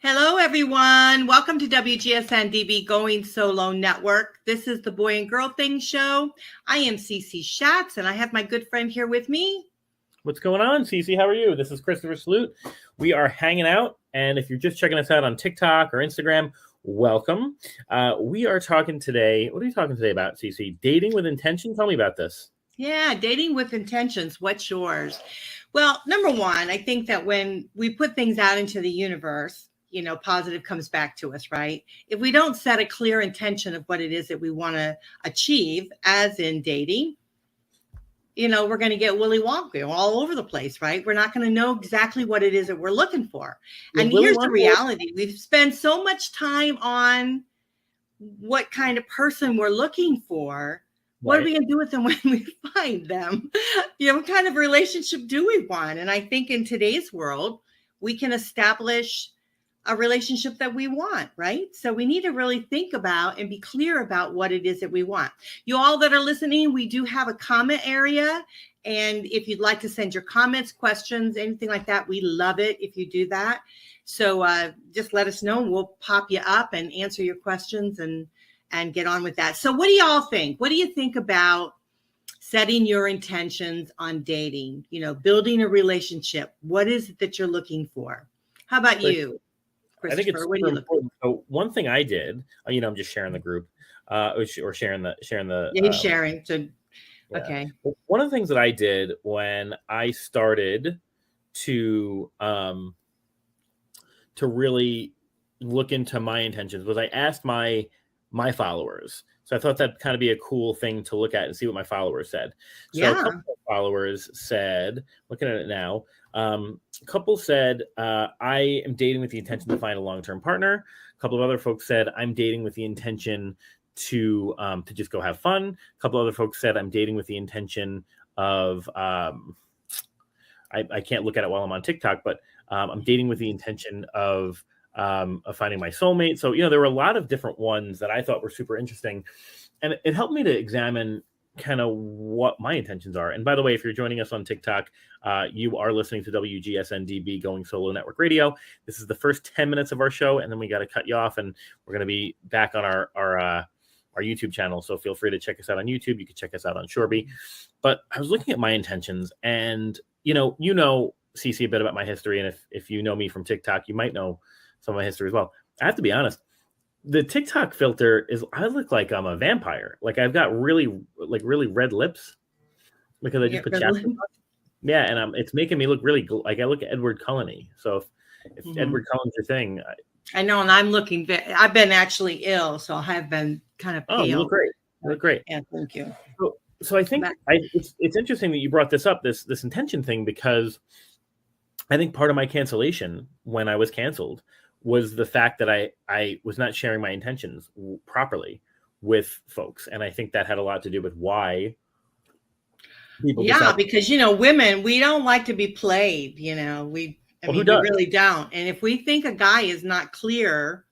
Hello, everyone. Welcome to WGSN-DB Going Solo Network. This is the Boy and Girl Thing Show. I am Cece Shatz, and I have my good friend here with me. What's going on, Cece? How are you? This is Christopher Salute. We are hanging out, and if you're just checking us out on TikTok or Instagram, welcome. We are talking today. What are you talking today about, Cece? Dating with intention? Tell me about this. Yeah, dating with intentions. What's yours? Well, number one, I think that when we put things out into the universe, positive comes back to us, right? If we don't set a clear intention of what it is that we want to achieve, as in dating, we're going to get Willy Wonka all over the place, right? We're not going to know exactly what it is that we're looking for. And here's the reality. We've spent so much time on what kind of person we're looking for. What are we going to do with them when we find them? What kind of relationship do we want? And I think in today's world, we can establish a relationship that we want, right? So we need to really think about and be clear about what it is that we want. You all that are listening, we do have a comment area. And if you'd like to send your comments, questions, anything like that, we love it if you do that. So just let us know and we'll pop you up and answer your questions and get on with that. So what do y'all think? What do you think about setting your intentions on dating, building a relationship? What is it that you're looking for? How about you? I think it's super important. So one thing I did, I'm just sharing the group, or sharing the. Yeah, he's sharing. So, yeah. Okay. One of the things that I did when I started to really look into my intentions was I asked my followers. So I thought that'd kind of be a cool thing to look at and see what my followers said. So a couple of followers said, looking at it now, a couple said, I am dating with the intention to find a long-term partner. A couple of other folks said, I'm dating with the intention to just go have fun. A couple other folks said, I'm dating with the intention of, I can't look at it while I'm on TikTok, but I'm dating with the intention of finding my soulmate. So, there were a lot of different ones that I thought were super interesting. And it helped me to examine kind of what my intentions are. And by the way, if you're joining us on TikTok, you are listening to WGSN-DB Going Solo Network Radio. This is the first 10 minutes of our show, and then we got to cut you off, and we're going to be back on our YouTube channel. So feel free to check us out on YouTube. You can check us out on Shorby. But I was looking at my intentions, and Cece, a bit about my history. And if you know me from TikTok, you might know some of my history as well. I have to be honest. The TikTok filter is, I look like I'm a vampire. Like I've got really red lips because I just put chapstick on. Yeah. And it's making me look really like I look at Edward Cullen-y. So if Edward Cullen's your thing. I know. And I'm looking, I've been actually ill. So I have been kind of pale. Oh, you look great. You look great. Yeah, thank you. So I think it's interesting that you brought this up, this intention thing, because I think part of my cancellation when I was canceled was the fact that I was not sharing my intentions properly with folks. And I think that had a lot to do with why people because, women, we don't like to be played, we really don't. And if we think a guy is not clear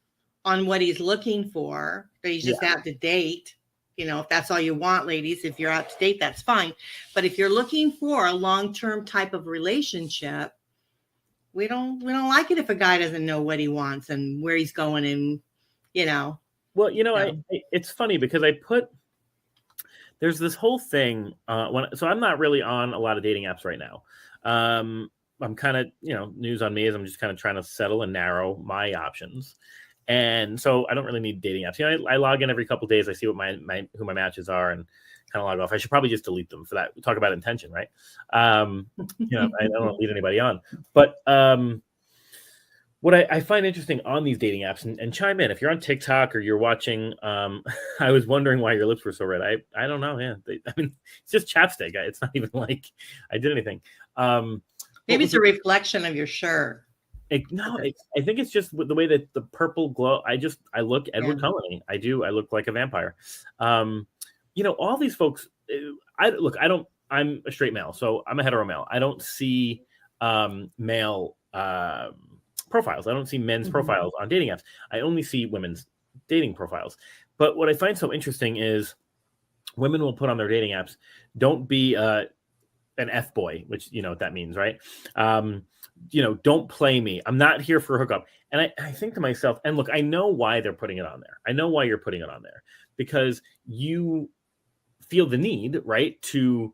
on what he's looking for, that he's just out to date, if that's all you want, ladies, if you're out to date, that's fine. But if you're looking for a long-term type of relationship, we don't like it if a guy doesn't know what he wants and where he's going, and Well, it's funny because there's this whole thing so I'm not really on a lot of dating apps right now. I'm kind of news on me is I'm just kind of trying to settle and narrow my options, and so I don't really need dating apps. I log in every couple of days. I see what who my matches are and kind of log off. I should probably just delete them for that. We talk about intention, right? I don't want to lead anybody on. But what I find interesting on these dating apps, and chime in if you're on TikTok or you're watching. I was wondering why your lips were so red. I don't know. Yeah, it's just chapstick. It's not even like I did anything. Maybe it's a reflection of your shirt. I think it's just the way that the purple glow. I look Edward Cullen-y. I do. I look like a vampire. All these folks, I'm a straight male, so I'm a hetero male. I don't see male profiles. I don't see men's profiles on dating apps. I only see women's dating profiles. But what I find so interesting is women will put on their dating apps, don't be an F-boy, which you know what that means, right? don't play me. I'm not here for a hookup. And I think to myself, and look, I know why they're putting it on there. I know why you're putting it on there, because you feel the need, right, to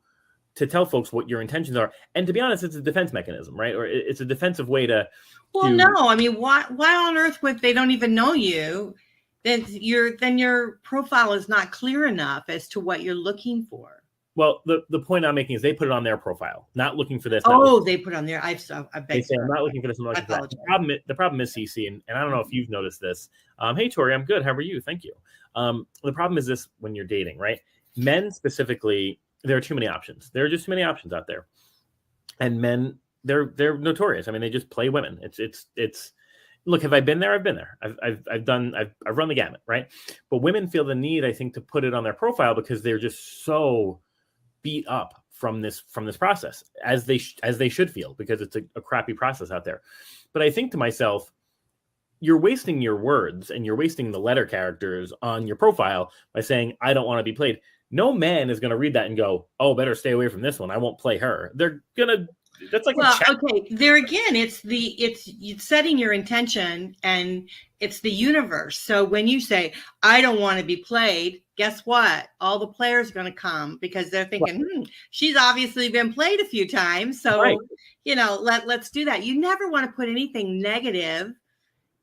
tell folks what your intentions are. And to be honest, it's a defense mechanism, right? Or it's a defensive way to. Well, no, I mean, why on earth would they don't even know you? Then your profile is not clear enough as to what you're looking for. Well, the point I'm making is they put it on their profile, not looking for this. They put on there. I beg. They say, I'm not looking for this. I'm looking for that. The problem is, Cece, and I don't know if you've noticed this. Hey, Tori, I'm good. How are you? Thank you. The problem is this: when you're dating, right? Men specifically, there are too many options. There are just too many options out there, and men, they're notorious. I mean, they just play women. It's. Look, have I been there? I've been there. I've run the gamut, right? But women feel the need, I think, to put it on their profile because they're just so beat up from this process, as they should feel, because it's a crappy process out there. But I think to myself, you're wasting your words and you're wasting the letter characters on your profile by saying, I don't want to be played. No man is going to read that and go, oh, better stay away from this one. I won't play her. They're going to. That's like okay. There again, it's setting your intention, and it's the universe. So when you say, I don't want to be played, guess what? All the players are going to come because they're thinking, she's obviously been played a few times. So, let's do that. You never want to put anything negative,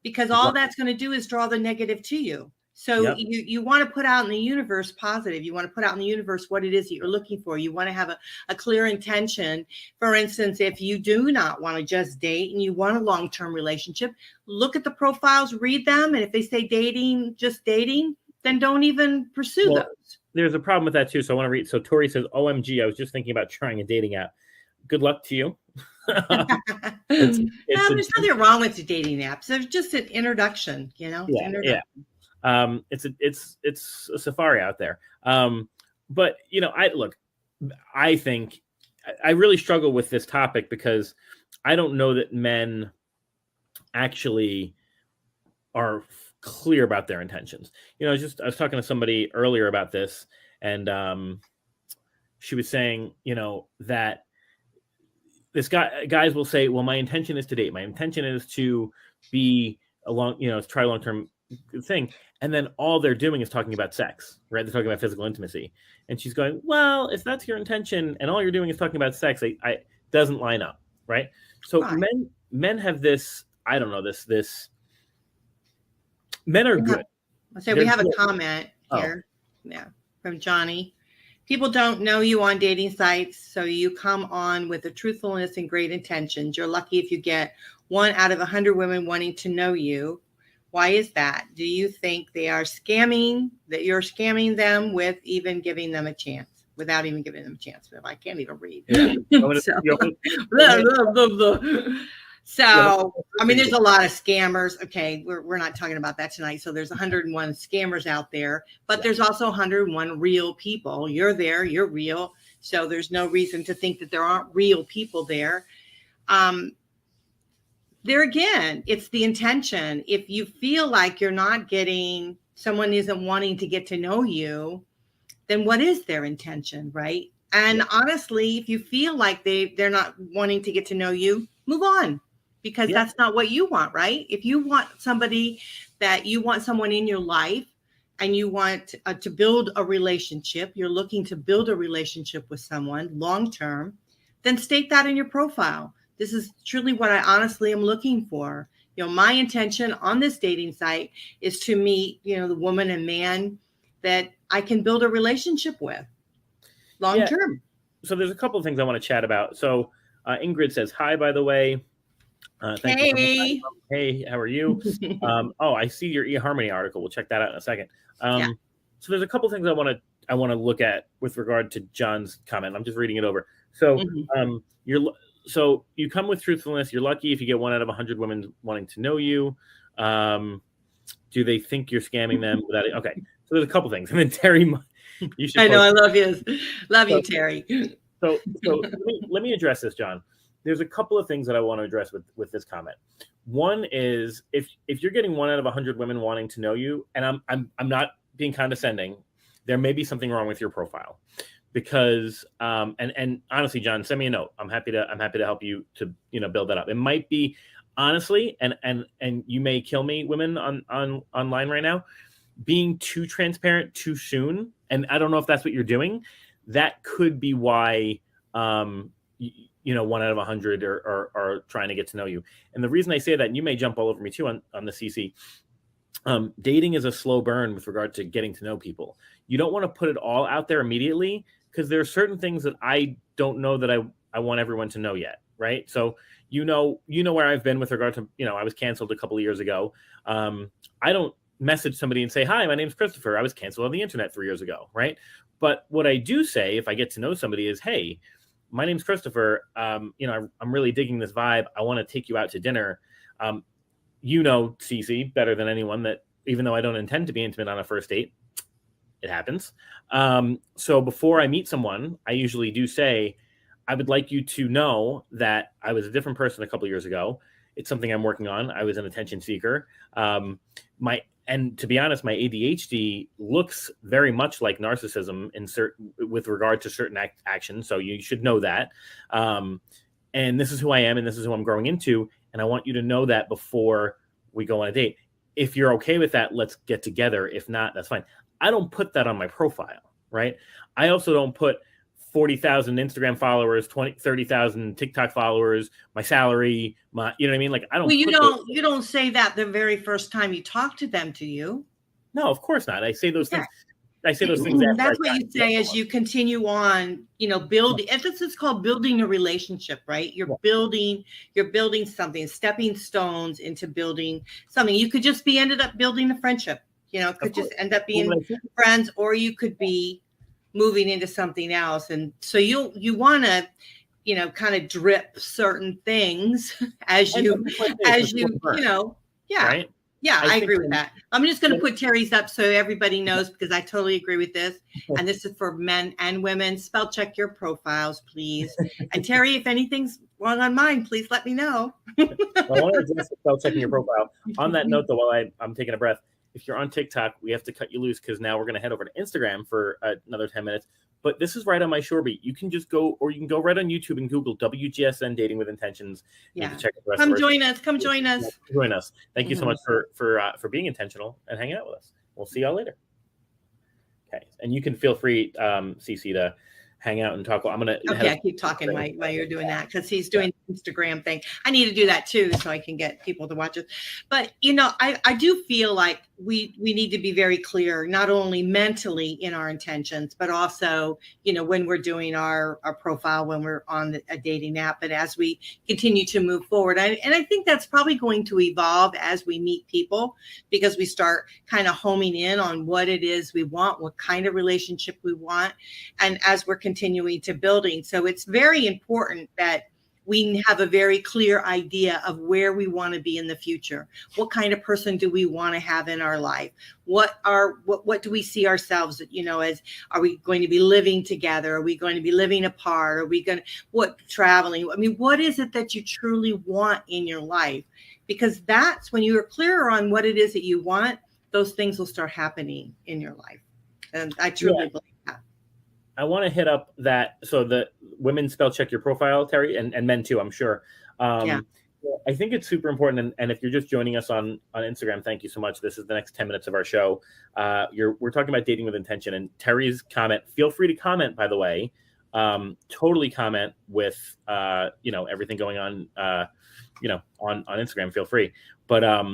because all that's going to do is draw the negative to you. So you want to put out in the universe positive. You want to put out in the universe what it is that you're looking for. You want to have a clear intention. For instance, if you do not want to just date and you want a long-term relationship, look at the profiles, read them. And if they say dating, just dating, then don't even pursue those. There's a problem with that too. So I want to read. So Tori says, OMG, I was just thinking about trying a dating app. Good luck to you. There's nothing wrong with the dating apps. There's just an introduction, Yeah. It's a safari out there. But I think I really struggle with this topic because I don't know that men actually are clear about their intentions. I was talking to somebody earlier about this, and she was saying, that this guys will say, well, my intention is to date. My intention is to be try a long-term thing. And then all they're doing is talking about sex, right? They're talking about physical intimacy. And she's going, well, if that's your intention and all you're doing is talking about sex, I doesn't line up, right? So men have this, I don't know, this men are good. We have a comment here from Johnny. People don't know you on dating sites, so you come on with a truthfulness and great intentions. You're lucky if you get 1 out of 100 women wanting to know you. Why is that? Do you think they are scamming, that you're scamming them with even giving them a chance, without even giving them a chance? But I can't even read. So, I mean, there's a lot of scammers. Okay, we're not talking about that tonight. So there's 101 scammers out there, but there's also 101 real people. You're there, you're real. So there's no reason to think that there aren't real people there. There again, it's the intention. If you feel like you're not getting, someone isn't wanting to get to know you, then what is their intention, right? And honestly, if you feel like they're not wanting to get to know you, move on, because that's not what you want, right? If you want someone in your life and you want to build a relationship, you're looking to build a relationship with someone long-term, then state that in your profile. This is truly what I honestly am looking for. My intention on this dating site is to meet, the woman and man that I can build a relationship with long term. So there's a couple of things I want to chat about. So Ingrid says, hi, by the way. Thank you. Hey, how are you? I see your eHarmony article. We'll check that out in a second. So there's a couple of things I want to look at with regard to John's comment. I'm just reading it over. So So you come with truthfulness. You're lucky if you get 1 out of 100 women wanting to know you. Do they think you're scamming them? Okay. So there's a couple things. And then Terry, you should. I know. I love you. Love you, Terry. So let me address this, John. There's a couple of things that I want to address with this comment. One is if you're getting 1 out of 100 women wanting to know you, and I'm not being condescending, there may be something wrong with your profile. because and honestly, John, send me a note. I'm happy to help you to build that up. It might be honestly, and you may kill me, women on online right now, being too transparent too soon. And I don't know if that's what you're doing. That could be why 1 out of 100 are trying to get to know you. And the reason I say that, and you may jump all over me too on the CC, dating is a slow burn with regard to getting to know people. You don't want to put it all out there immediately, because there are certain things that I don't know that I want everyone to know yet, right? So you know where I've been with regard to, I was canceled a couple of years ago. I don't message somebody and say, hi, my name's Christopher. I was canceled on the internet 3 years ago, right? But what I do say if I get to know somebody is, hey, my name's Christopher. I'm really digging this vibe. I want to take you out to dinner. Cece better than anyone that even though I don't intend to be intimate on a first date, it happens. So before I meet someone, I usually do say, I would like you to know that I was a different person a couple of years ago. It's something I'm working on. I was an attention seeker. And to be honest, my ADHD looks very much like narcissism with regard to certain actions. So you should know that. And this is who I am, and this is who I'm growing into. And I want you to know that before we go on a date. If you're okay with that, let's get together. If not, that's fine. I don't put that on my profile, right? I also don't put 40,000 Instagram followers, 30,000 TikTok followers, my salary, you know what I mean? Like, I don't. Well, you don't say that the very first time you talk to them, do you? No, of course not. I say those things. I say those things. That's what you say as you continue on, building. And this is called building a relationship, right? You're building something, stepping stones into building something. You could just ended up building a friendship. Could just end up being friends, or you could be moving into something else. And so you want to, kind of drip certain things as you, right? Yeah, I agree with that. I'm just going to put Terry's up so everybody knows, because I totally agree with this. And this is for men and women. Spell check your profiles, please. And Terry, if anything's wrong on mine, please let me know. I want to address spell checking your profile. On that note, though, while I'm taking a breath, if you're on TikTok, we have to cut you loose, because now we're going to head over to Instagram for another 10 minutes. But this is right on my shore beat. You can just go, or you can go right on YouTube and Google WGSN Dating with Intentions. Yeah. You can check the rest Come of join us. Come join us. Join us. Thank you so much for being intentional and hanging out with us. We'll see y'all later. Okay. And you can feel free, Cece, to hang out and talk. I'm going to. Okay, I keep talking while you're doing that, because he's doing the Instagram thing. I need to do that too, so I can get people to watch it. But, I do feel like we need to be very clear, not only mentally in our intentions, but also, when we're doing our profile, when we're on a dating app, but as we continue to move forward. And I think that's probably going to evolve as we meet people, because we start kind of homing in on what it is we want, what kind of relationship we want. And as we're continuing to building. So it's very important that we have a very clear idea of where we want to be in the future. What kind of person do we want to have in our life? What do we see ourselves, as, are we going to be living together? Are we going to be living apart? Are we going to, traveling? I mean, what is it that you truly want in your life? Because that's when you are clearer on what it is that you want, those things will start happening in your life. And I truly believe that. I want to hit up that. So the women spell check your profile, Terry, and men too, I'm sure. I think it's super important. And if you're just joining us on Instagram, thank you so much. This is the next 10 minutes of our show. We're talking about dating with intention, and Terry's comment, feel free to comment, by the way, totally comment with, everything going on, on Instagram, feel free. But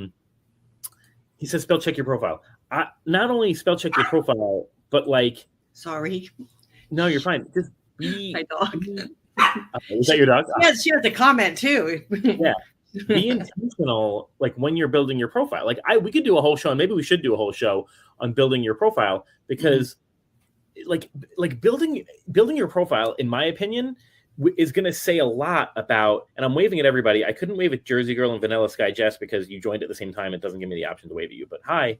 he says, spell check your profile. Not only spell check your profile, but like, sorry. No, you're fine. Just be. My dog. Is that your dog? Yes, she has a comment too. Yeah. Be intentional, like when you're building your profile. Like we could do a whole show, and maybe we should do a whole show on building your profile, because like building your profile, in my opinion, is going to say a lot about, and I'm waving at everybody. I couldn't wave at Jersey Girl and Vanilla Sky Jess because you joined at the same time. It doesn't give me the option to wave at you, but hi.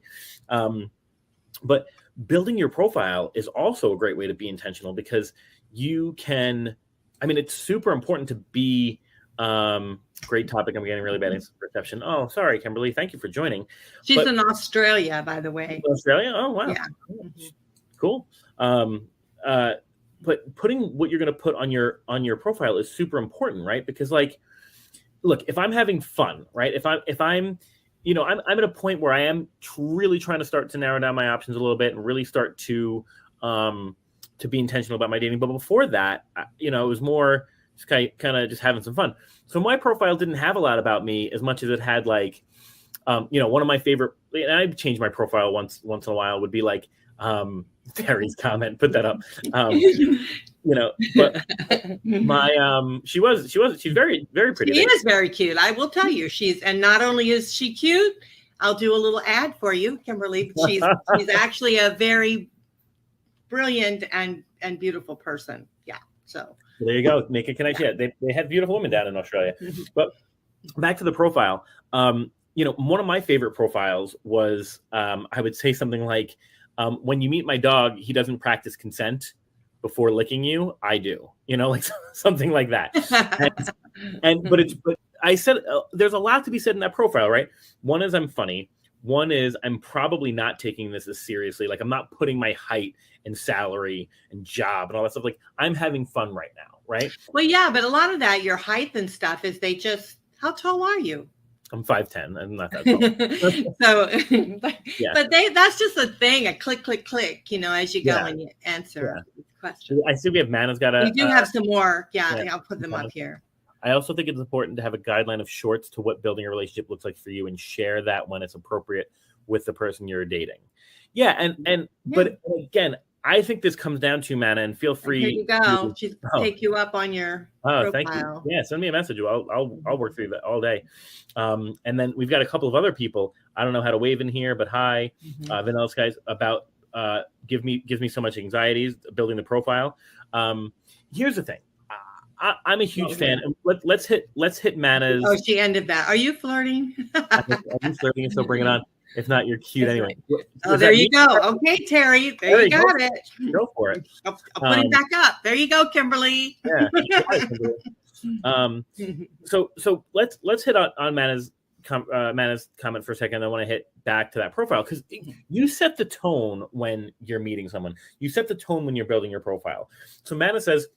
But building your profile is also a great way to be intentional, because you can, it's super important to be, great topic. I'm getting really bad reception. Oh, sorry, Kimberly. Thank you for joining. She's in Australia, by the way. Australia? Oh, wow. Yeah. Cool. putting what you're going to put on your profile is super important, right? Because like, look, if I'm having fun, right? If I'm I'm at a point where I am really trying to start to narrow down my options a little bit and really start to be intentional about my dating. But before that, it was more just kind of just having some fun. So my profile didn't have a lot about me as much as it had like, one of my favorite, and I change my profile once in a while, would be like, Terry's comment, put that up. But she's very, very pretty. She is very cute. I will tell you, and not only is she cute, I'll do a little ad for you, Kimberly. She's actually a very brilliant and beautiful person. Yeah. So there you go. Make a connection. Yeah, they had beautiful women down in Australia. But back to the profile. One of my favorite profiles was, I would say something like, when you meet my dog, he doesn't practice consent before licking you. I do, like something like that. But I said, there's a lot to be said in that profile, right? One is I'm funny. One is I'm probably not taking this as seriously. Like I'm not putting my height and salary and job and all that stuff. Like I'm having fun right now, right? Well, yeah, but a lot of that, your height and stuff, is how tall are you? I'm 5'10". I'm not that tall. Yeah. But that's just a thing, a click, click, click, as you go and you answer questions. I see we have Mana's got we do have some more. Yeah, I'll put them up here. I also think it's important to have a guideline of shorts to what building a relationship looks like for you and share that when it's appropriate with the person you're dating. Yeah. But again, I think this comes down to, Mana, and feel free. Here you go. She's take you up on your profile. Thank you. Yeah, send me a message. I'll work through that all day. And then we've got a couple of other people. I don't know how to wave in here, but hi, Vanilla Skies, about gives me so much anxieties building the profile. Here's the thing. I'm a huge fan. Let's hit Mana's. Oh, she ended that. Are you flirting? I'm flirting, so bring it on. If not, you're cute anyway. Oh, there you go. Okay, Terry. There you got it. Go for it. I'll put it back up. There you go, Kimberly. Yeah. So let's hit on Mana's comment for a second. I want to hit back to that profile because you set the tone when you're meeting someone. You set the tone when you're building your profile. So Mana says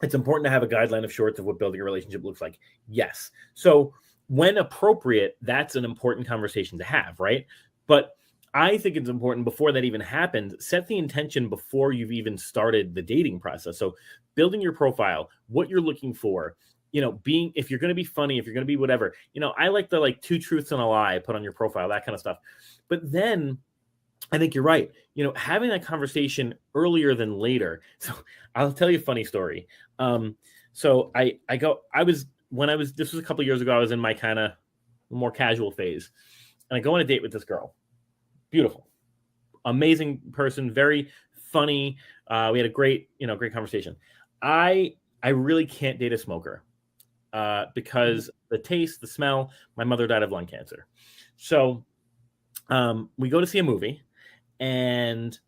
it's important to have a guideline of shorts of what building a relationship looks like. Yes. So when appropriate, that's an important conversation to have, right? But I think it's important before that even happens, set the intention before you've even started the dating process. So building your profile, what you're looking for, if you're going to be funny, if you're going to be whatever, I like the 2 truths and a lie put on your profile, that kind of stuff. But then I think you're right. Having that conversation earlier than later. So I'll tell you a funny story. This was a couple of years ago, I was in my kind of more casual phase, and I go on a date with this girl. Beautiful, amazing person, very funny. We had a great conversation. I really can't date a smoker because the taste, the smell. My mother died of lung cancer, so we go to see a movie, and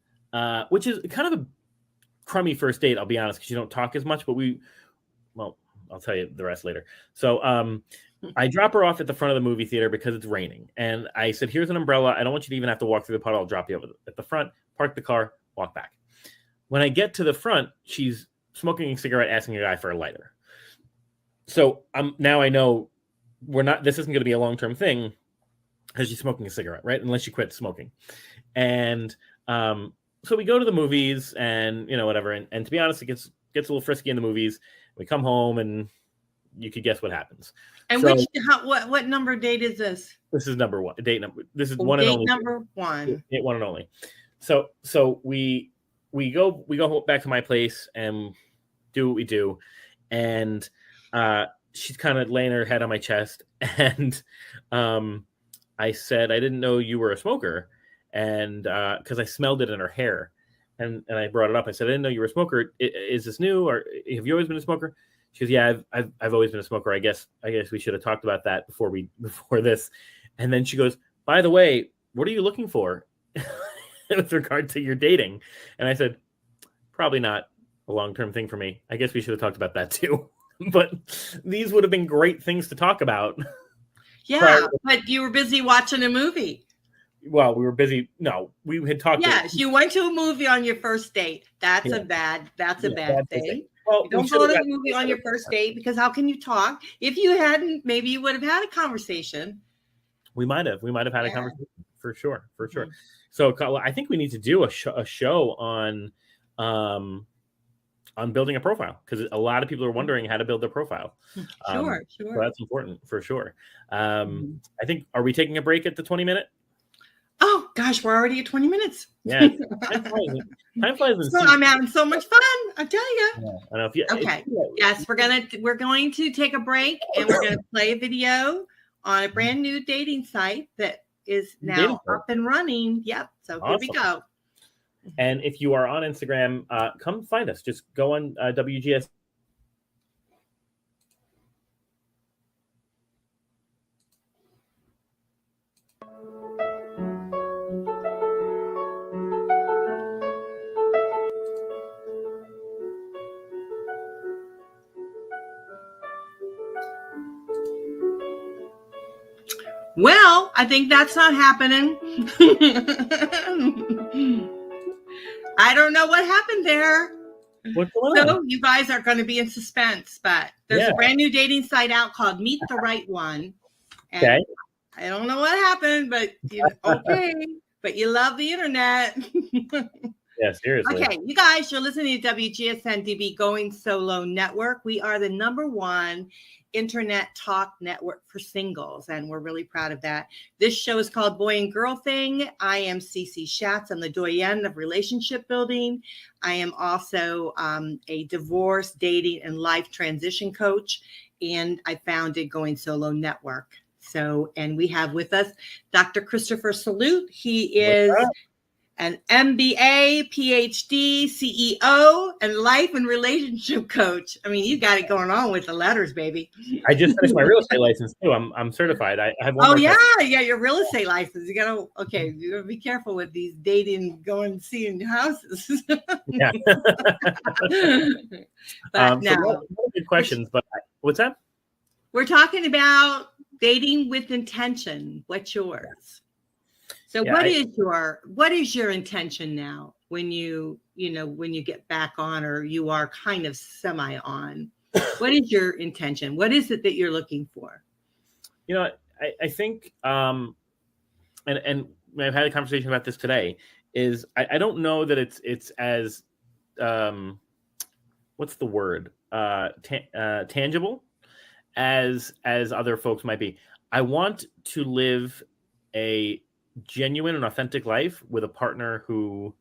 which is kind of a crummy first date. I'll be honest, because you don't talk as much, but I'll tell you the rest later. So I drop her off at the front of the movie theater because it's raining. And I said, here's an umbrella. I don't want you to even have to walk through the puddle. I'll drop you over at the front, park the car, walk back. When I get to the front, she's smoking a cigarette, asking a guy for a lighter. So now I know this isn't going to be a long-term thing because she's smoking a cigarette, right? Unless she quits smoking. And so we go to the movies and, whatever. And to be honest, it gets a little frisky in the movies. We come home and you could guess what happens. And what number date is this? This is number one. Date number. This is one and only. Number one. Date one and only. So we go back to my place and do what we do, and she's kind of laying her head on my chest, and I said I didn't know you were a smoker, and because I smelled it in her hair. And I brought it up. I said, I didn't know you were a smoker. Is this new, or have you always been a smoker? She goes, yeah, I've always been a smoker. I guess we should have talked about that before this. And then she goes, by the way, what are you looking for with regard to your dating? And I said, probably not a long-term thing for me. I guess we should have talked about that too. But these would have been great things to talk about. Yeah, but you were busy watching a movie. well, we were busy. No, we had talked. Yes, you went to a movie on your first date. That's a bad thing. Well, You don't go to a movie on your first date, because how can you talk? If you hadn't, maybe you would have had a conversation. We might have had a conversation for sure. So I think we need to do a show on building a profile, because a lot of people are wondering how to build their profile. Sure. So that's important for sure. I think, are we taking a break at the 20-minute? Oh gosh, we're already at 20 minutes. Yeah, time flies. So I'm having so much fun, I tell you. Yeah, I know. Okay. Yes, we're going to take a break, and we're going to play a video on a brand new dating site that is now up and running. Yep. So Here we go. And if you are on Instagram, come find us. Just go on WGS. Well, I think that's not happening. I don't know what happened there. What's going on? So you guys are going to be in suspense, but there's a brand new dating site out called Meet the Right One. And okay. I don't know what happened, but but you love the internet. Yeah, seriously. Okay, you guys, you're listening to WGSN-DB Going Solo Network. We are the #1 internet talk network for singles, and we're really proud of that. This show is called Boy and Girl Thing. I am Cece Shatz. I'm the Doyenne of Relationship Building. I am also a divorce, dating, and life transition coach, and I founded Going Solo Network. So, and we have with us Dr. Christopher Salute. He is an MBA, PhD, CEO, and life and relationship coach. I mean, you got it going on with the letters, baby. I just finished my real estate license too. I'm certified. I have one. Oh yeah, your real estate license. You gotta you gotta be careful with these dating, going seeing houses. Yeah. But good questions. But what's that? We're talking about dating with intention. What's yours? So what is your intention now when you get back on, or you are kind of semi on? What is your intention? What is it that you're looking for? I think, and I've had a conversation about this today, is I don't know that it's as, what's the word? Tangible as other folks might be. I want to live a genuine and authentic life with a partner who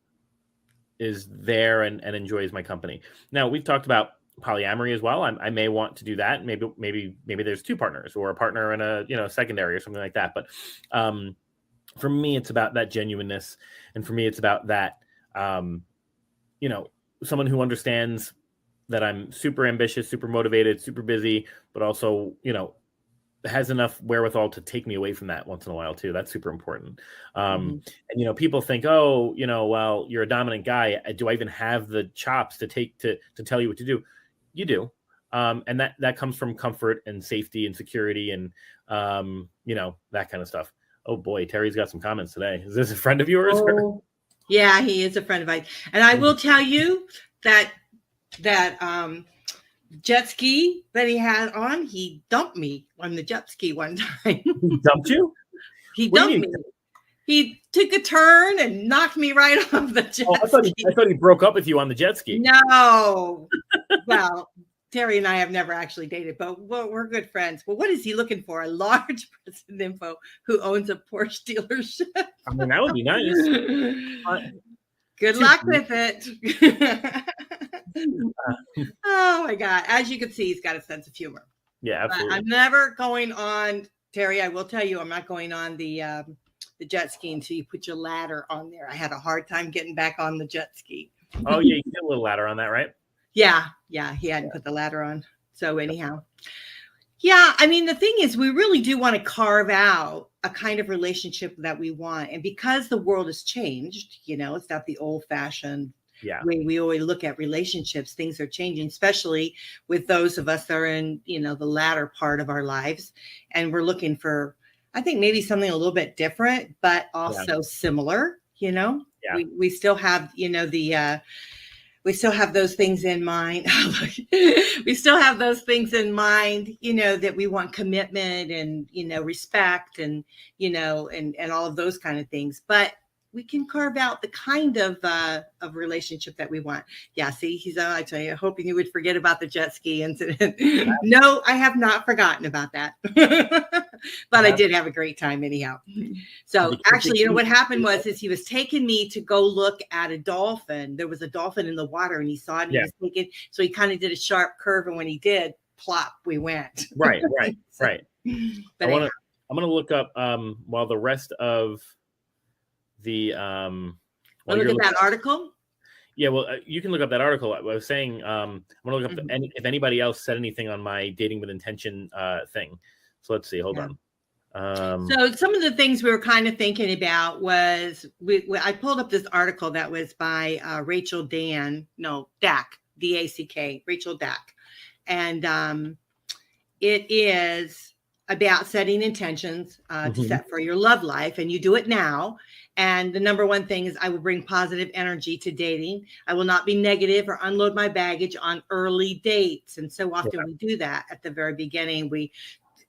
is there and enjoys my company. Now, we've talked about polyamory as well. I may want to do that. Maybe there's two partners, or a partner and a secondary or something like that. But for me, it's about that genuineness, and for me, it's about that someone who understands that I'm super ambitious, super motivated, super busy, but also has enough wherewithal to take me away from that once in a while too. That's super important. And people think, well, you're a dominant guy. Do I even have the chops to tell you what to do? You do. And that comes from comfort and safety and security and that kind of stuff. Oh boy, Terry's got some comments today. Is this a friend of yours? Oh, yeah, he is a friend of mine. And I will tell you that jet ski that he had on, he dumped me on the jet ski one time. He dumped you? He dumped me. He took a turn and knocked me right off the jet ski. I thought he broke up with you on the jet ski. No. Well, Terry and I have never actually dated, but we're good friends. Well, what is he looking for? A large person info who owns a Porsche dealership. I mean, that would be nice. Good luck with it. Oh my God. As you can see, he's got a sense of humor. Yeah, absolutely. But I'm never going on, Terry, I will tell you, I'm not going on the jet ski until you put your ladder on there. I had a hard time getting back on the jet ski. Oh yeah, you get a little ladder on that, right? Yeah, he hadn't put the ladder on. So anyhow. Yeah, I mean, the thing is, we really do want to carve out a kind of relationship that we want. And because the world has changed, it's not the old-fashioned way we always look at relationships. Things are changing, especially with those of us that are in, the latter part of our lives. And we're looking for I think maybe something a little bit different, but also similar, you know. Yeah. We still have, you know, we still have those things in mind. We still have those things in mind, you know, that we want commitment and, you know, respect and, you know, and all of those kind of things. But we can carve out the kind of relationship that we want. Yeah, see, he's I tell you, hoping you would forget about the jet ski incident. No, I have not forgotten about that. But I did have a great time anyhow. So actually, you know, what happened was he was taking me to go look at a dolphin. There was a dolphin in the water and he saw it and he was taking, so he kind of did a sharp curve. And when he did, plop, we went. Right. So, Right. But I'm going to look up while the rest of the look at that article. Yeah, well, you can look up that article. I was saying I'm going to look up if anybody else said anything on my dating with intention thing. So let's see. Hold on. So some of the things we were kind of thinking about was I pulled up this article that was by Rachel Dack, D-A-C-K, Rachel Dack. And it is about setting intentions to set for your love life. And you do it now. And the number one thing is I will bring positive energy to dating. I will not be negative or unload my baggage on early dates. And so often we do that at the very beginning. We,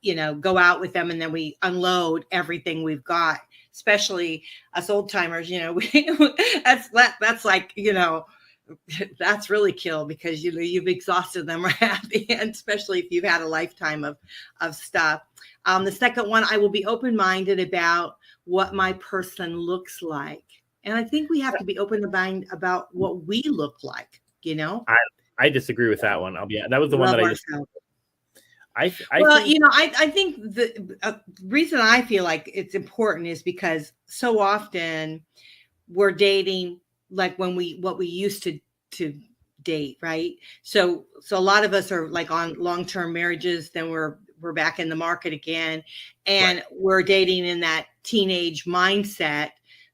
you know, go out with them and then we unload everything we've got, especially us old timers, you know, that's like, you know, that's really kill because, you know, you've exhausted them right at the end, especially if you've had a lifetime of stuff. The second one, I will be open-minded about what my person looks like. And I think we have to be open-minded about what we look like, you know? I disagree with that one. That was the one that I just... I think, you know, I think the reason I feel like it's important is because so often we're dating like what we used to date, right? So a lot of us are like on long-term marriages, then we're back in the market again, and we're dating in that teenage mindset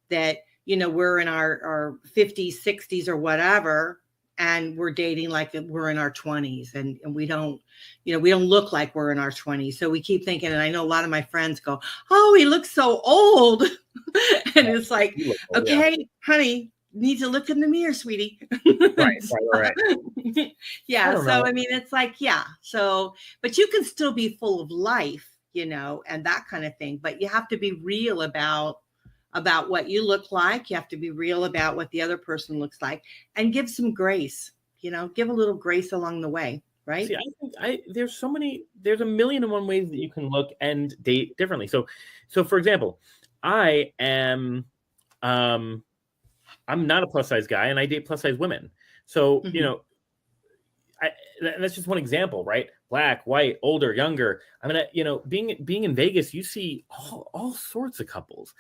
that, you know, we're in our 50s, 60s or whatever, and we're dating like we're in our 20s, and we don't, you know, we don't look like we're in our 20s. So we keep thinking, and I know a lot of my friends go, oh, he looks so old. And it's like, okay, honey, need to look in the mirror, sweetie. Right. Yeah. So, I mean, it's like, yeah. So, but you can still be full of life, you know, and that kind of thing. But you have to be real about what you look like. You have to be real about what the other person looks like and give some grace, you know, give a little grace along the way. Right. See, I think there's a million and one ways that you can look and date differently. So for example, I am, I'm not a plus size guy and I date plus size women. So, you know, that's just one example, right? Black, white, older, younger. I mean, you know, being in Vegas, you see all sorts of couples.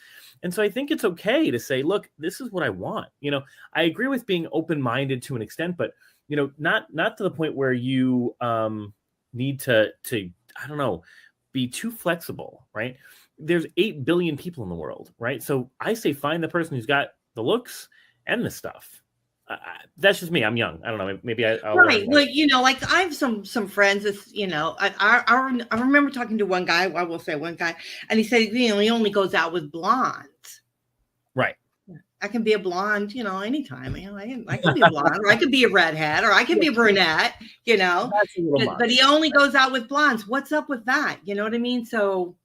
And so I think it's okay to say, look, this is what I want. You know, I agree with being open-minded to an extent, but, you know, not to the point where you need to, I don't know, be too flexible, right? There's 8 billion people in the world, right? So I say, find the person who's got the looks and the stuff. That's just me. I'm young. I don't know. Maybe I'll right. Well, you know, like I have some friends. That's, you know, I remember talking to one guy. I will say one guy, and he said, you know, he only goes out with blondes. Right. I can be a blonde, you know, anytime. You know, I can be a blonde, or I could be a redhead, or I can be a brunette. You know, but he only goes out with blondes. What's up with that? You know what I mean? So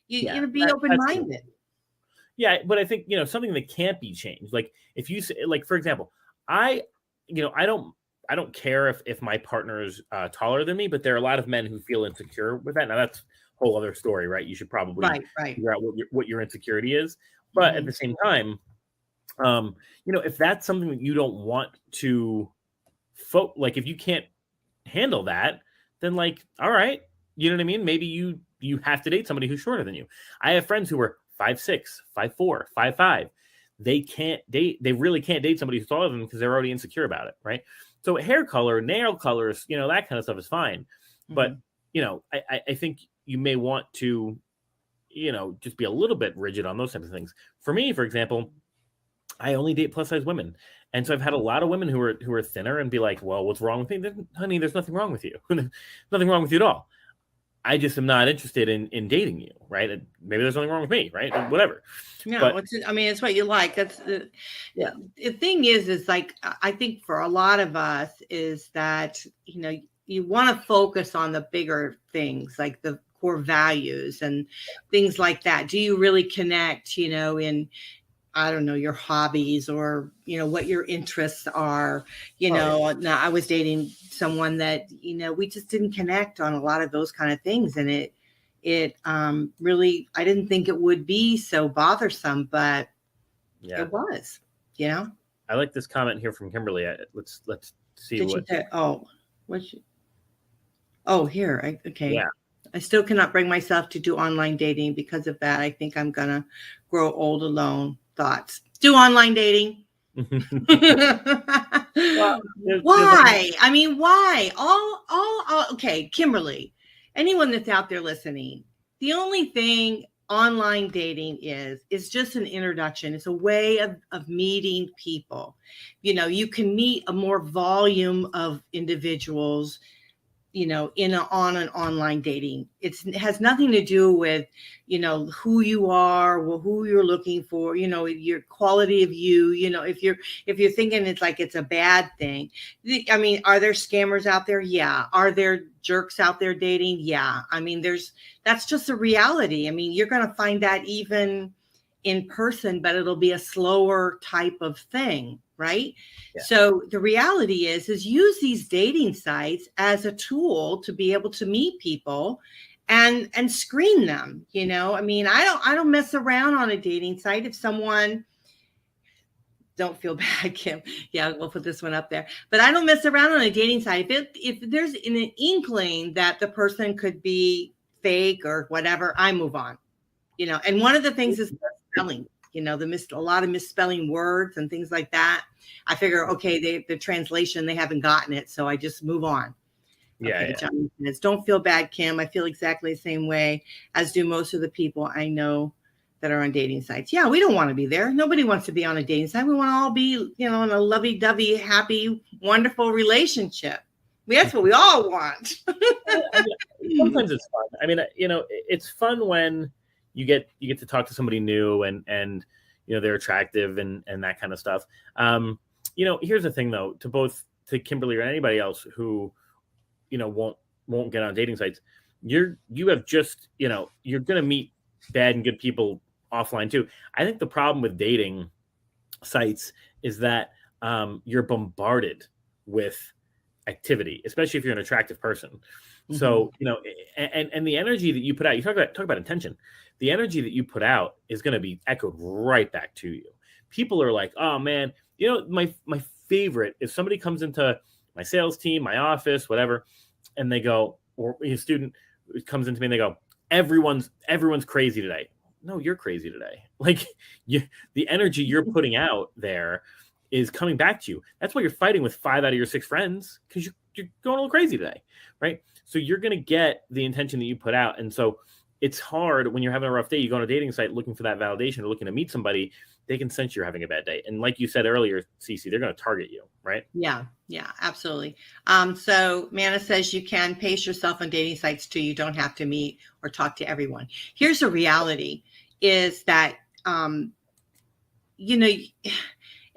you know, be open-minded. Yeah, but I think, you know, something that can't be changed. Like if you say, like, for example, I don't care if my partner is taller than me, but there are a lot of men who feel insecure with that. Now that's a whole other story, right? You should probably figure out what your insecurity is. But at the same time, you know, if that's something that you don't want to like, if you can't handle that, then like, all right, you know what I mean? Maybe you have to date somebody who's shorter than you. I have friends who are 5'6", 5'4", 5'5". They really can't date somebody who's taller than them because they're already insecure about it, right? So hair color, nail colors, you know, that kind of stuff is fine. But, you know, I think you may want to, you know, just be a little bit rigid on those types of things. For me, for example, I only date plus size women. And so I've had a lot of women who are thinner and be like, well, what's wrong with me? Honey, there's nothing wrong with you. Nothing wrong with you at all. I just am not interested in dating you, right? And maybe there's something wrong with me, right? Whatever. No, but it's what you like. That's the thing is like, I think for a lot of us is that, you want to focus on the bigger things, like the core values and things like that. Do you really connect, in, I don't know, your hobbies or, what your interests are, Now I was dating someone that, we just didn't connect on a lot of those kind of things. And it really, I didn't think it would be so bothersome, but it was, I like this comment here from Kimberly. Let's see. Did what you say, here. Okay. Yeah. I still cannot bring myself to do online dating because of that. I think I'm going to grow old alone. Thoughts. Do online dating. Well, why? I mean, why? All okay, Kimberly, anyone that's out there listening, the only thing online dating is just an introduction. It's a way of meeting people. You can meet a more volume of individuals, on an online dating. It has nothing to do with, who you are or who you're looking for, your quality of you, if you're thinking it's like, it's a bad thing. I mean, are there scammers out there? Yeah. Are there jerks out there dating? Yeah. I mean, that's just a reality. I mean, you're going to find that even in person, but it'll be a slower type of thing. Right. Yeah. So the reality is use these dating sites as a tool to be able to meet people and screen them. I mean, I don't mess around on a dating site. If someone, don't feel bad, Kim. Yeah, we'll put this one up there. But I don't mess around on a dating site. If there's an inkling that the person could be fake or whatever, I move on. And one of the things is spelling. A lot of misspelling words and things like that. I figure, okay, the translation, they haven't gotten it. So I just move on. Yeah. Okay, don't feel bad, Kim. I feel exactly the same way as do most of the people I know that are on dating sites. Yeah, we don't want to be there. Nobody wants to be on a dating site. We want to all be, in a lovey-dovey, happy, wonderful relationship. That's what we all want. Sometimes it's fun. I mean, it's fun when you get to talk to somebody new and they're attractive and that kind of stuff. Here's the thing though, to Kimberly or anybody else who, won't get on dating sites, you have just, you're going to meet bad and good people offline too. I think the problem with dating sites is that you're bombarded with activity, especially if you're an attractive person. Mm-hmm. So, and the energy that you put out, you talk about intention. The energy that you put out is going to be echoed right back to you. People are like, oh man, my favorite is somebody comes into my sales team, my office, whatever, and they go, or a student comes into me and they go, everyone's crazy today. No, you're crazy today. Like the energy you're putting out there is coming back to you. That's why you're fighting with 5 out of your 6 friends, because you're going a little crazy today, right? So you're going to get the intention that you put out. And so it's hard when you're having a rough day, you go on a dating site looking for that validation or looking to meet somebody, they can sense you're having a bad day. And like you said earlier, Cece, they're going to target you, right? Yeah, absolutely. So Manna says you can pace yourself on dating sites too. You don't have to meet or talk to everyone. Here's the reality is that,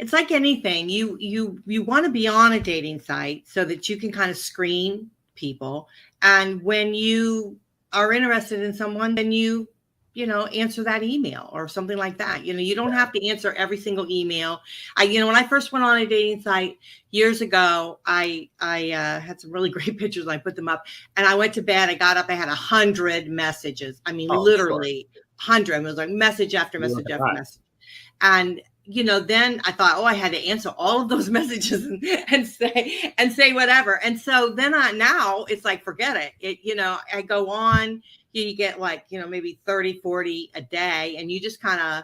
it's like anything. You want to be on a dating site so that you can kind of screen people. And when you are interested in someone, then you answer that email or something like that. You don't have to answer every single email. When I first went on a dating site years ago, I had some really great pictures and I put them up and I went to bed. I got up, I had 100 messages. I mean, literally 100. It was like message after message after message. And then I thought, I had to answer all of those messages and say whatever. And so then now it's like, forget it. I go on, you get like, maybe 30, 40 a day, and you just kind of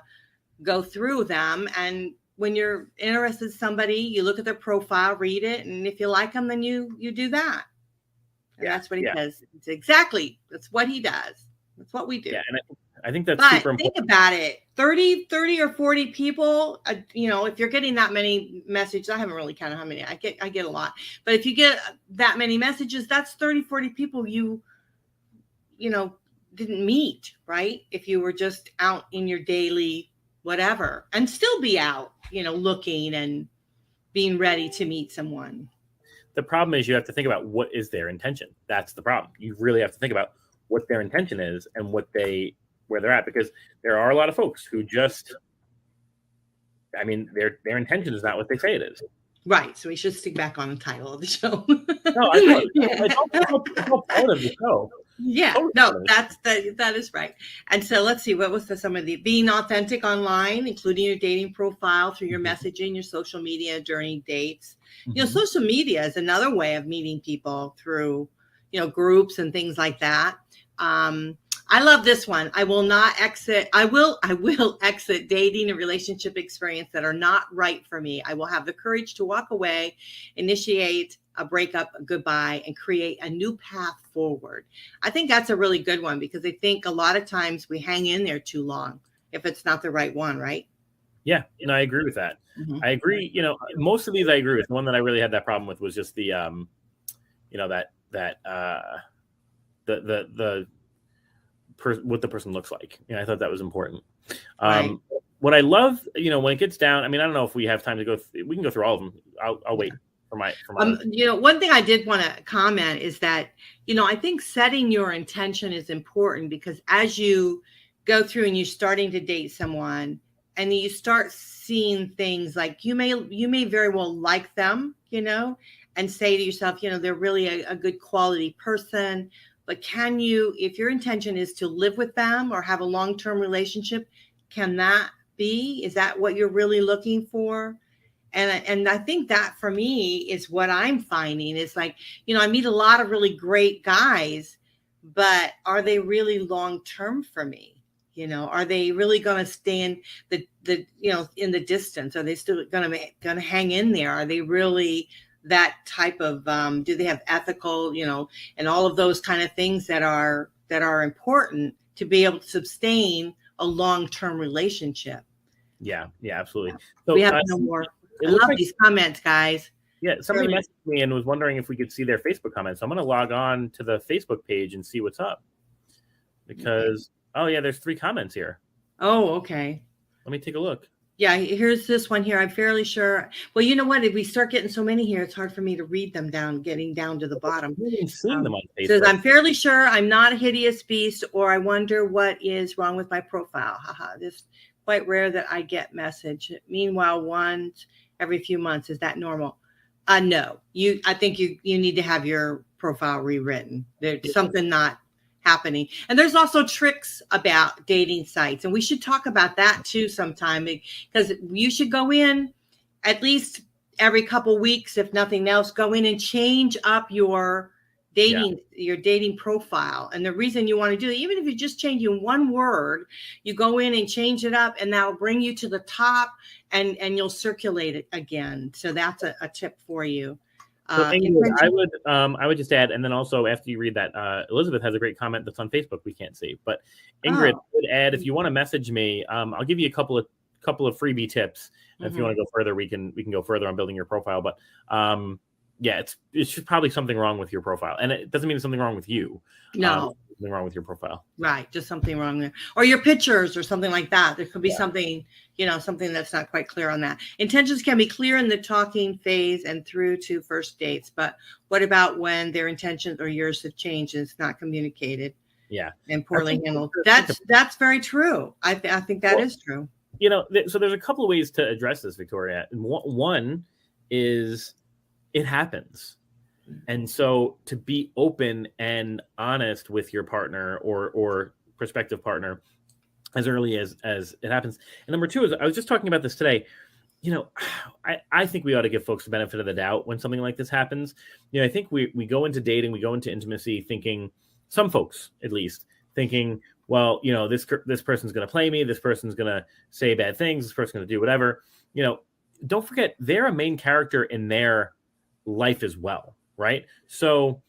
go through them. And when you're interested in somebody, you look at their profile, read it. And if you like them, then you do that. And that's what he does. That's what he does. That's what we do. Yeah. And I think that's super important. Think about it. 30 or 40 people, if you're getting that many messages, I haven't really counted how many. I get a lot. But if you get that many messages, that's 30, 40 people you didn't meet, right? If you were just out in your daily whatever, and still be out, looking and being ready to meet someone. The problem is you have to think about what is their intention. That's the problem. You really have to think about what their intention is and where they're at, because there are a lot of folks who just, their intention is not what they say it is. Right. So we should stick back on the title of the show. No, I know. It's all part of the show. Yeah, Totally. no, that is right. And so let's see, what was some of the being authentic online, including your dating profile through your messaging, your social media during dates. Social media is another way of meeting people through, groups and things like that. I love this one. I will exit dating and relationship experience that are not right for me. I will have the courage to walk away, initiate a breakup, a goodbye, and create a new path forward. I think that's a really good one, because I think a lot of times we hang in there too long if it's not the right one, right? Yeah, I agree with that. Mm-hmm. I agree. Most of these I agree with. The one that I really had that problem with was just the, what the person looks like. I thought that was important. Right. What I love, when it gets down, I don't know if we have time to go. We can go through all of them. I'll wait. One thing I did want to comment is that, I think setting your intention is important, because as you go through and you're starting to date someone and you start seeing things like you may very well like them, and say to yourself, they're really a good quality person. But can you, if your intention is to live with them or have a long-term relationship, is that what you're really looking for? And I think that for me is what I'm finding is like, I meet a lot of really great guys, but are they really long-term for me? Are they really going to stay in in the distance? Are they still going to hang in there? Are they really that type of, do they have ethical, and all of those kind of things that are important to be able to sustain a long-term relationship? Yeah, absolutely. So we have no more. I love these comments, guys. Yeah, somebody messaged me and was wondering if we could see their Facebook comments. So I'm going to log on to the Facebook page and see what's up. Because, there's 3 comments here. Oh, okay. Let me take a look. Yeah, here's this one here. I'm fairly sure. Well, you know what? If we start getting so many here, it's hard for me to read them getting down to the bottom. Seeing them on Facebook. Says, I'm fairly sure I'm not a hideous beast, or I wonder what is wrong with my profile. Haha, this is quite rare that I get message. Meanwhile, once every few months, is that normal? No, I think you need to have your profile rewritten. There's something not happening. And there's also tricks about dating sites. And we should talk about that too sometime, because you should go in at least every couple weeks, if nothing else, go in and change up your dating profile. And the reason you want to do it, even if you're just changing one word, you go in and change it up, and that'll bring you to the top, and you'll circulate it again. So that's a tip for you. So I would just add, and then also after you read that, Elizabeth has a great comment that's on Facebook we can't see. But Ingrid would add, if you want to message me, I'll give you a couple of freebie tips. And if you want to go further, we can go further on building your profile. But it's just probably something wrong with your profile, and it doesn't mean there's something wrong with you. No. Something wrong with your profile. Right. Just something wrong there. Or your pictures or something like that. There could be something, something that's not quite clear on that. Intentions can be clear in the talking phase and through to first dates. But what about when their intentions or yours have changed and it's not communicated? Yeah. And poorly handled. That's very true. I think that is true. So there's a couple of ways to address this, Victoria. And one is it happens. And so to be open and honest with your partner or prospective partner as early as it happens. And number 2 is, I was just talking about this today. I think we ought to give folks the benefit of the doubt when something like this happens. I think we go into dating, we go into intimacy thinking, some folks at least, thinking, well, this person's going to play me. This person's going to say bad things. This person's going to do whatever. Don't forget, they're a main character in their life as well. Right. So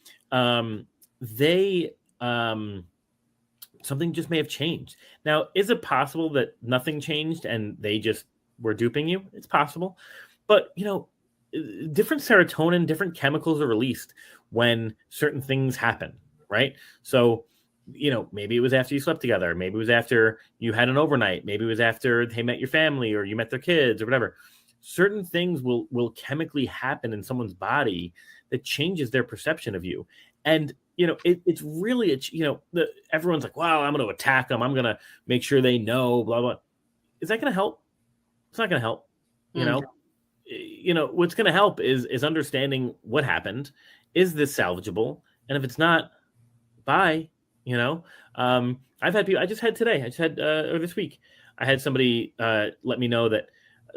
they something just may have changed. Now, is it possible that nothing changed and they just were duping you? It's possible. But, different serotonin, different chemicals are released when certain things happen. Right. So maybe it was after you slept together. Maybe it was after you had an overnight. Maybe it was after they met your family or you met their kids or whatever. Certain things will chemically happen in someone's body that changes their perception of you. And, it's really, everyone's like, wow, I'm going to attack them. I'm going to make sure they know, blah, blah. Is that going to help? It's not going to help. What's going to help is understanding what happened. Is this salvageable? And if it's not, bye. I've had people, or this week, I had somebody let me know that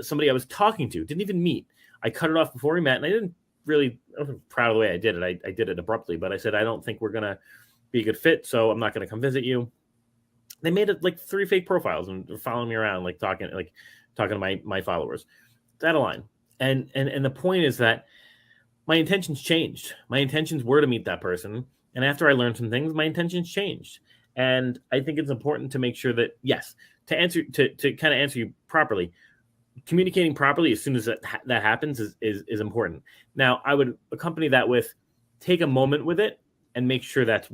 somebody I was talking to didn't even meet. I cut it off before we met, and I wasn't proud of the way I did it. I did it abruptly, but I said, I don't think we're going to be a good fit, so I'm not going to come visit you. They made it like 3 fake profiles and they're following me around, talking to my followers. It's out of line. And the point is that my intentions changed. My intentions were to meet that person. And after I learned some things, my intentions changed. And I think it's important to make sure that, yes, to kind of answer you properly, communicating properly as soon as that happens is important. Now, I would accompany that with take a moment with it and make sure that's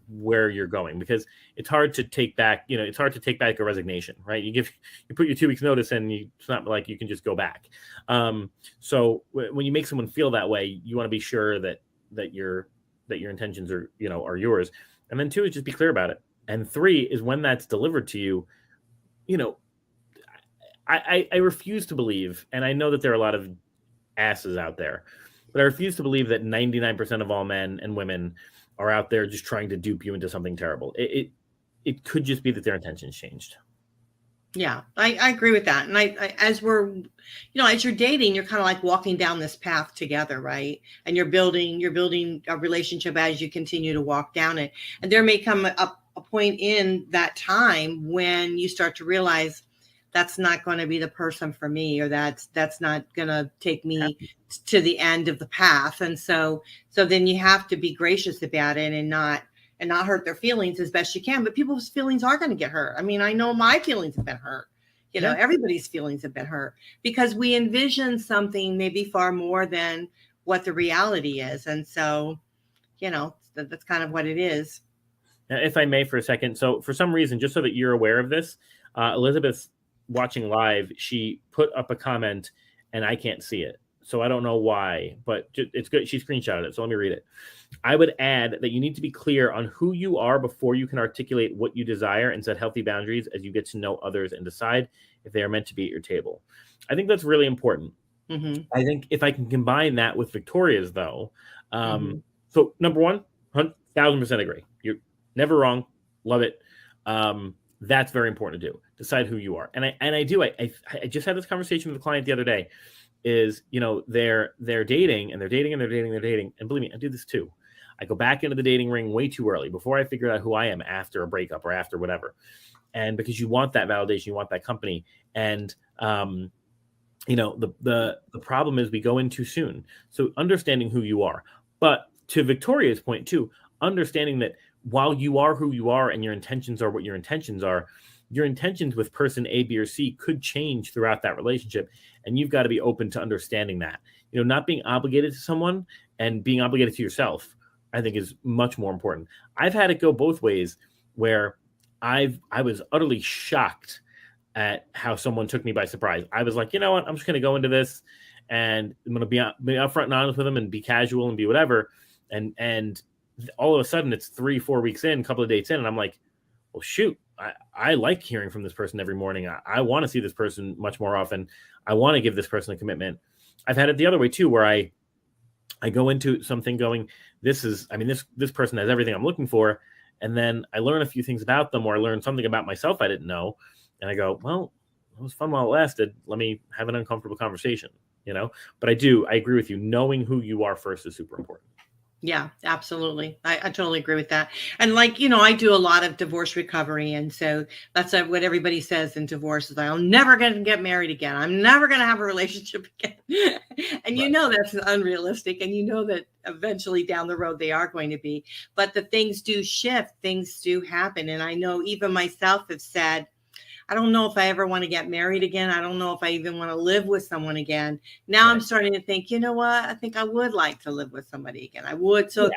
where you're going, because it's hard to take back, a resignation, right? You put your 2 weeks notice and it's not like you can just go back. So when you make someone feel that way, you want to be sure that your intentions are yours. And then 2 is just be clear about it. And 3 is when that's delivered to you, I refuse to believe, and I know that there are a lot of asses out there, but I refuse to believe that 99% of all men and women are out there just trying to dupe you into something terrible. It could just be that their intentions changed. Yeah, I agree with that. And as you're dating, you're kind of like walking down this path together, right? And you're building a relationship as you continue to walk down it. And there may come a point in that time when you start to realize that's not going to be the person for me, or that's not going to take me to the end of the path. And so then you have to be gracious about it and not hurt their feelings as best you can. But people's feelings are going to get hurt. I mean, I know my feelings have been hurt. Everybody's feelings have been hurt because we envision something maybe far more than what the reality is. And so, that's kind of what it is. Now, if I may for a second. So for some reason, just so that you're aware of this, Elizabeth's watching live, she put up a comment and I can't see it. So I don't know why, but it's good. She screenshotted it. So let me read it. I would add that you need to be clear on who you are before you can articulate what you desire and set healthy boundaries as you get to know others and decide if they are meant to be at your table. I think that's really important. Mm-hmm. I think if I can combine that with Victoria's though. So number 1, 1,000% agree. You're never wrong. Love it. That's very important to do. Decide who you are. And I just had this conversation with a client the other day. Is they're dating and they're dating and they're dating and they're dating. And believe me, I do this too. I go back into the dating ring way too early before I figure out who I am after a breakup or after whatever. And because you want that validation, you want that company. And the problem is we go in too soon. So understanding who you are. But to Victoria's point too, understanding that while you are who you are and your intentions are what your intentions are, your intentions with person A, B, or C could change throughout that relationship. And you've got to be open to understanding that. Not being obligated to someone and being obligated to yourself, I think is much more important. I've had it go both ways where I was utterly shocked at how someone took me by surprise. I was like, you know what? I'm just going to go into this and I'm going to be upfront and honest with them and be casual and be whatever. And all of a sudden it's 3-4 weeks in, a couple of dates in. And I'm like, well, shoot. I like hearing from this person every morning. I want to see this person much more often. I want to give this person a commitment. I've had it the other way too, where I go into something going, this person has everything I'm looking for. And then I learn a few things about them, or I learn something about myself I didn't know. And I go, well, it was fun while it lasted. Let me have an uncomfortable conversation, But I agree with you. Knowing who you are first is super important. Yeah, absolutely. I totally agree with that. And I do a lot of divorce recovery. And so that's what everybody says in divorce is I'm never going to get married again. I'm never going to have a relationship again. And right. That's unrealistic. And that eventually down the road they are going to be. But the things do shift. Things do happen. And I know even myself have said, I don't know if I ever want to get married again. I don't know if I even want to live with someone again. Now right. I'm starting to think, you know what? I think I would like to live with somebody again. I would. So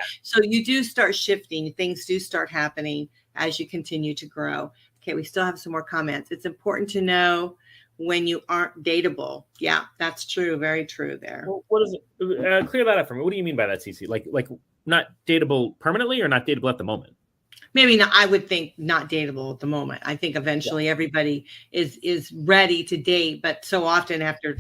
you do start shifting. Things do start happening. as you continue to grow. Okay, we still have some more comments. It's important to know when you aren't dateable. Yeah, that's true. Very true there. Well, what is it? Clear that up for me. What do you mean by that, Cece? Like not dateable permanently or not dateable at the moment? Maybe not. I would think not dateable at the moment. I think eventually everybody is ready to date, but so often after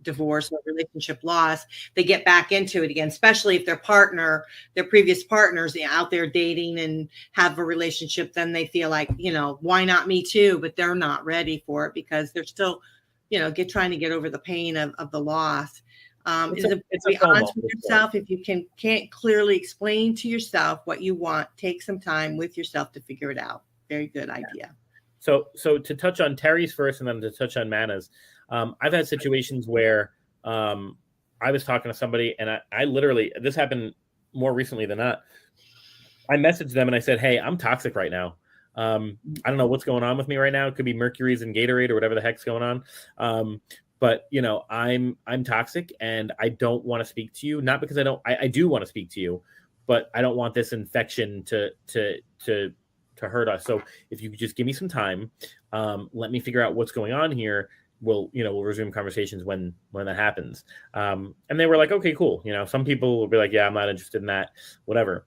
divorce or relationship loss, they get back into it again, especially if their previous partner's out there dating and have a relationship, then they feel like, why not me too? But they're not ready for it because they're still, trying to get over the pain of the loss. It's be honest with yourself. If you can't clearly explain to yourself what you want, take some time with yourself to figure it out. Very good idea. So to touch on Terry's first and then to touch on Mana's, I've had situations where I was talking to somebody and I literally, this happened more recently than not. I messaged them and I said, hey, I'm toxic right now. I don't know what's going on with me right now. It could be Mercury's in Gatorade or whatever the heck's going on. But I'm toxic and I don't want to speak to you. Not because I do want to speak to you, but I don't want this infection to hurt us. So if you could just give me some time, let me figure out what's going on here. We'll resume conversations when that happens. And they were like, okay, cool. Some people will be like, yeah, I'm not interested in that, whatever.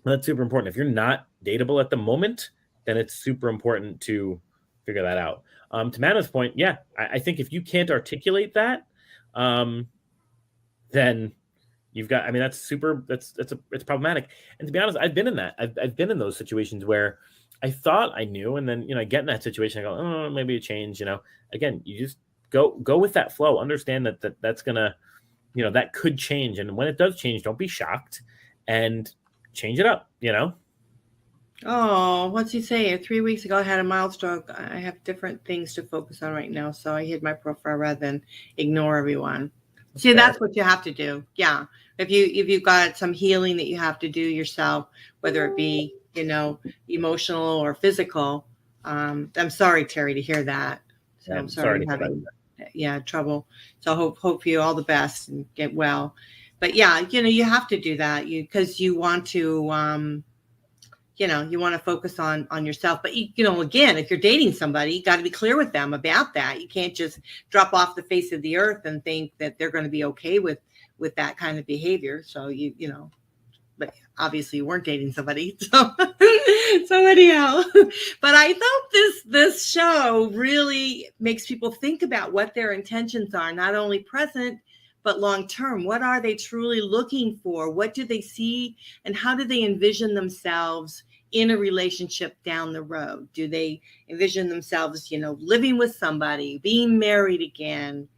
But that's super important. If you're not dateable at the moment, then it's super important to figure that out. To Mana's point, yeah, I think if you can't articulate that, then you've got, that's it's problematic. And to be honest, I've been in that. I've been in those situations where I thought I knew, and then, I get in that situation, I go, oh, maybe a change, again, you just go with that flow, understand that's gonna, that could change. And when it does change, don't be shocked and change it up, Oh, what's he say? 3 weeks ago, I had a mild stroke. I have different things to focus on right now. So I hid my profile rather than ignore everyone. See, that's what you have to do. Yeah. If you've got some healing that you have to do yourself, whether it be, emotional or physical. I'm sorry, Terry, to hear that. So I'm sorry you're having trouble. So hope you all the best and get well. But yeah, you have to do that because you want to, you want to focus on yourself. But, again, if you're dating somebody, you got to be clear with them about that. You can't just drop off the face of the earth and think that they're going to be okay with that kind of behavior. So, but obviously you weren't dating somebody. So anyhow, but I thought this show really makes people think about what their intentions are, not only present, but long-term. What are they truly looking for? What do they see? And how do they envision themselves in a relationship down the road? Do they envision themselves, living with somebody, being married again,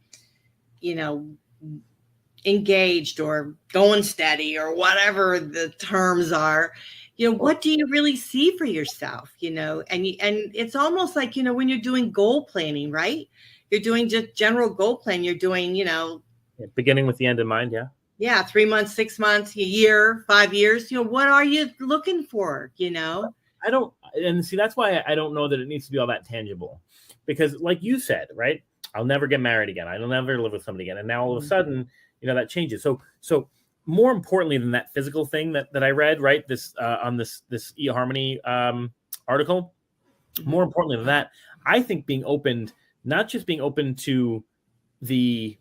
engaged or going steady or whatever the terms are? What do you really see for yourself? And it's almost like, when you're doing goal planning, right? You're doing just general goal plan. You're doing, beginning with the end in mind. Yeah. Yeah. 3 months, 6 months, a year, 5 years, what are you looking for? I don't, and see, that's why I don't know that it needs to be all that tangible, because like you said, right, I'll never get married again. I'll never live with somebody again. And now all of a sudden, that changes. So more importantly than that physical thing that I read, right, this on this eHarmony article, more importantly than that, I think being open, not just being open to the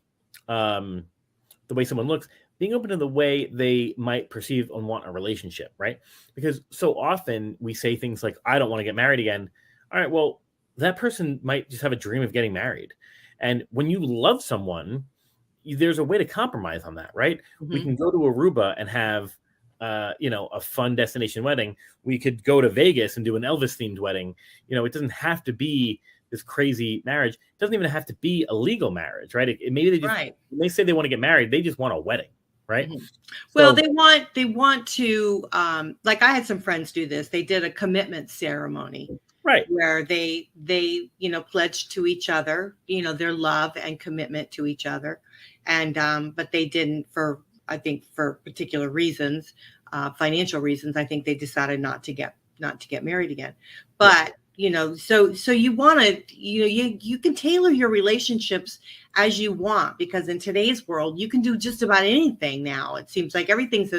way someone looks, being open to the way they might perceive and want a relationship, right? Because so often we say things like, I don't want to get married again. All right, well, that person might just have a dream of getting married. And when you love someone, there's a way to compromise on that, right? Mm-hmm. We can go to Aruba and have, a fun destination wedding. We could go to Vegas and do an Elvis themed wedding. It doesn't have to be this crazy marriage. It doesn't even have to be a legal marriage, right? Maybe they just, they say they want to get married. They just want a wedding, right? Mm-hmm. Well, they want to, like I had some friends do this. They did a commitment ceremony. Right. Where they pledged to each other, their love and commitment to each other. And, but they didn't for particular reasons, financial reasons. I think they decided not to get married again. But so you want to, you can tailor your relationships as you want, because in today's world, you can do just about anything now. It seems like everything's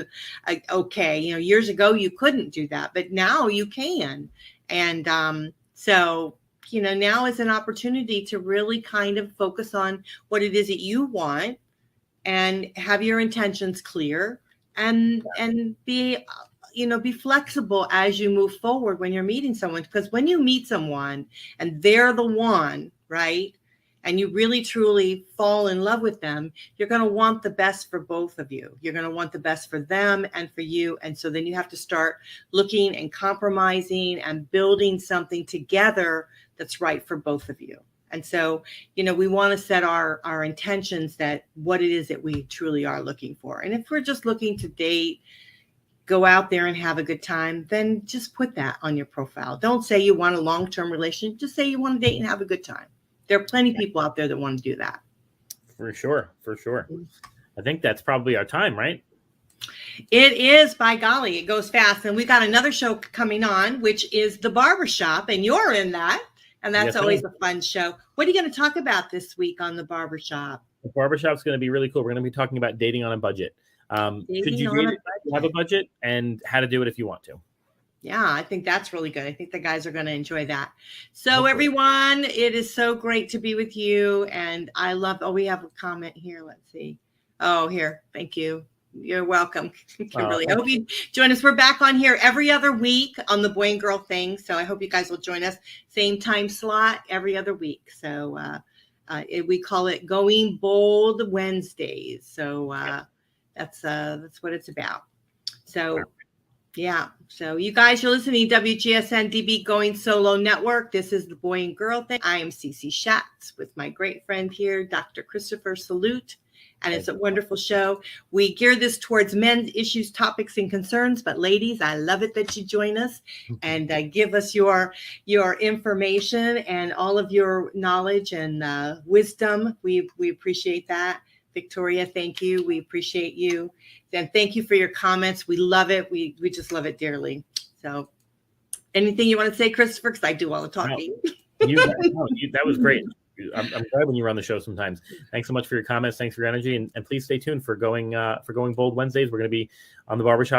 okay. Years ago, you couldn't do that, but now you can. And so, now is an opportunity to really kind of focus on what it is that you want and have your intentions clear and be flexible as you move forward when you're meeting someone. Because when you meet someone and they're the one, right, and you really truly fall in love with them, you're going to want the best for both of you. You're going to want the best for them and for you. And so then you have to start looking and compromising and building something together that's right for both of you. And so, we want to set our intentions, that what it is that we truly are looking for. And if we're just looking to date, go out there and have a good time, then just put that on your profile. Don't say you want a long-term relationship. Just say you want to date and have a good time. There are plenty of people out there that want to do that. For sure. I think that's probably our time, right? It is, by golly, it goes fast. And we got another show coming on, which is The Barbershop, and you're in that. And that's always a fun show. What are you going to talk about this week on The Barbershop? The Barbershop's going to be really cool. We're going to be talking about dating on a budget. Could you have a budget, and how to do it if you want to? Yeah, I think that's really good. I think the guys are going to enjoy that. So everyone, it is so great to be with you. And I love, we have a comment here. Let's see. Oh, here. Thank you. You're welcome, Kimberly. I hope you join us. We're back on here every other week on the Boy and Girl thing. So I hope you guys will join us. Same time slot every other week. So we call it Going Bold Wednesdays. So that's what it's about. So yeah. So you guys are listening to WGSN-DB Going Solo Network. This is the Boy and Girl thing. I am Cece Shatz with my great friend here, Dr. Christopher Salute. And it's a wonderful show. We gear this towards men's issues, topics, and concerns. But ladies, I love it that you join us and give us your information and all of your knowledge and wisdom. We appreciate that. Victoria, thank you. We appreciate you. And thank you for your comments. We love it. We just love it dearly. So anything you want to say, Christopher? Because I do all the talking. That was great. I'm glad when you run the show sometimes. Thanks so much for your comments. Thanks for your energy. And please stay tuned for Going Bold Wednesdays. We're going to be on the Barbershop